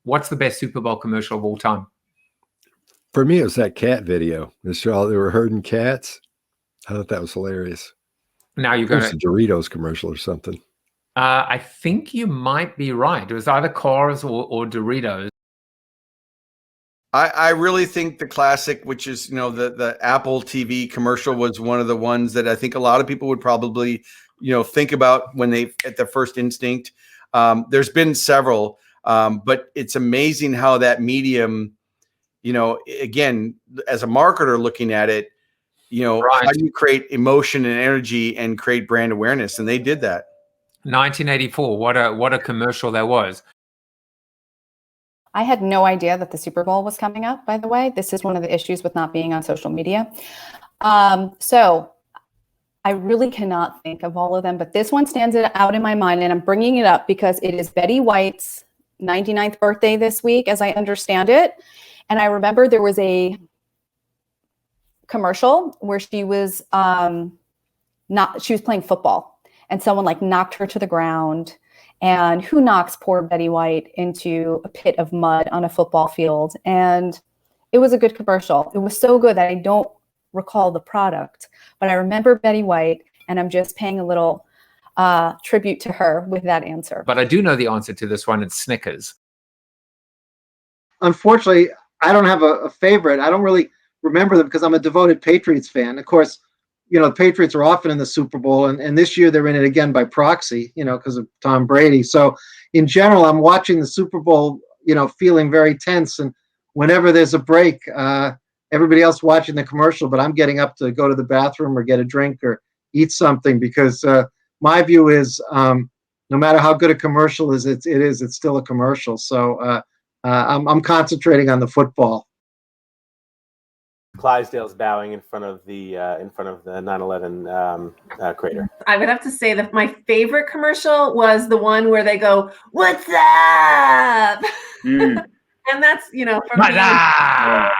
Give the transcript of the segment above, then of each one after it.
What's the best Super Bowl commercial of all time? For me, it was that cat video. They were herding cats. I thought that was hilarious. Now you're going to Doritos commercial or something. I think you might be right. It was either Cars or Doritos. I really think the classic, which is, the Apple TV commercial, was one of the ones that I think a lot of people would probably, think about when they at their first instinct. There's been several, but it's amazing how that medium, again, as a marketer looking at it, Right. how do you create emotion and energy and create brand awareness? And they did that. 1984. What a commercial that was. I had no idea that the Super Bowl was coming up, by the way. This is one of the issues with not being on social media. So I really cannot think of all of them, but this one stands out in my mind, and I'm bringing it up because it is Betty White's 99th birthday this week, as I understand it. And I remember there was a commercial where she was playing football, and someone knocked her to the ground. And who knocks poor Betty White into a pit of mud on a football field? And it was a good commercial. It was so good that I don't recall the product, but I remember Betty White, and I'm just paying a little tribute to her with that answer. But I do know the answer to this one. It's Snickers. Unfortunately, I don't have a favorite. I don't really remember them because I'm a devoted Patriots fan. Of course, the Patriots are often in the Super Bowl, and this year they're in it again by proxy, because of Tom Brady. So in general, I'm watching the Super Bowl, feeling very tense. And whenever there's a break, everybody else watching the commercial, but I'm getting up to go to the bathroom or get a drink or eat something because my view is no matter how good a commercial is, it's still a commercial. So I'm concentrating on the football. Clydesdale's bowing in front of the 9/11 crater. I would have to say that my favorite commercial was the one where they go, "What's up?" And that's from What's up?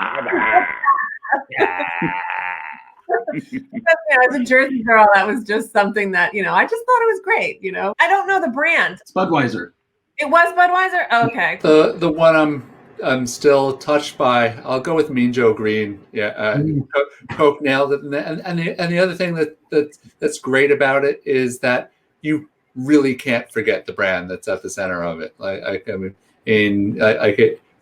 As a Jersey girl, that was just something that I just thought it was great. I don't know the brand. It's Budweiser. It was Budweiser. Okay. The one I'm still touched by. I'll go with Mean Joe Green. Yeah, Coke nailed it. And the other thing that's great about it is that you really can't forget the brand that's at the center of it.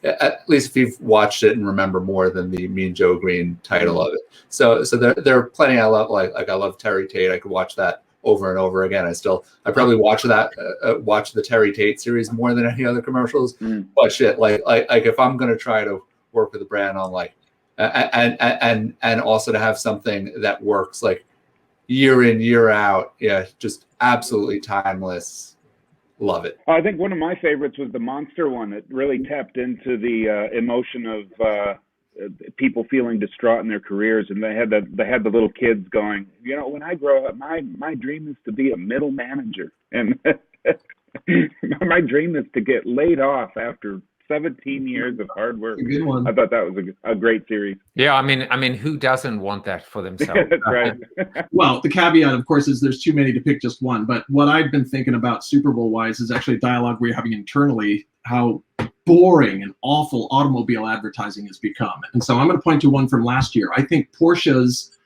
At least if you've watched it and remember more than the Mean Joe Green title of it. So there are plenty I love. I love Terry Tate. I could watch that over and over again. I probably watch the Terry Tate series more than any other commercials. But shit, if I'm gonna try to work with a brand on and also to have something that works year in, year out, just absolutely timeless. Love it. I think one of my favorites was the Monster one. It really tapped into the emotion of people feeling distraught in their careers, and they had the little kids going, when I grow up, my dream is to be a middle manager, and my dream is to get laid off after 17 years of hard work. Good one. I thought that was a great series. Yeah, I mean, who doesn't want that for themselves? That's right. Well, the caveat, of course, is there's too many to pick just one. But what I've been thinking about Super Bowl wise is actually a dialogue we're having internally, how boring and awful automobile advertising has become. And so I'm going to point to one from last year. I think Porsche's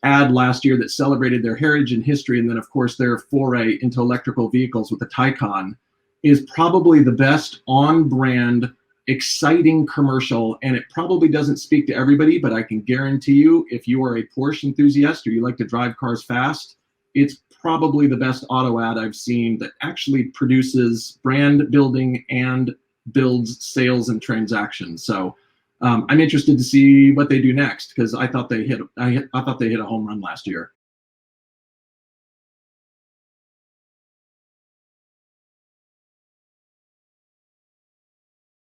ad last year that celebrated their heritage and history, and then of course their foray into electrical vehicles with the Taycan, is probably the best on-brand, exciting commercial. And it probably doesn't speak to everybody, but I can guarantee you, if you are a Porsche enthusiast or you like to drive cars fast, it's probably the best auto ad I've seen that actually produces brand building and builds sales and transactions. So I'm interested to see what they do next, because I thought they hit a home run last year.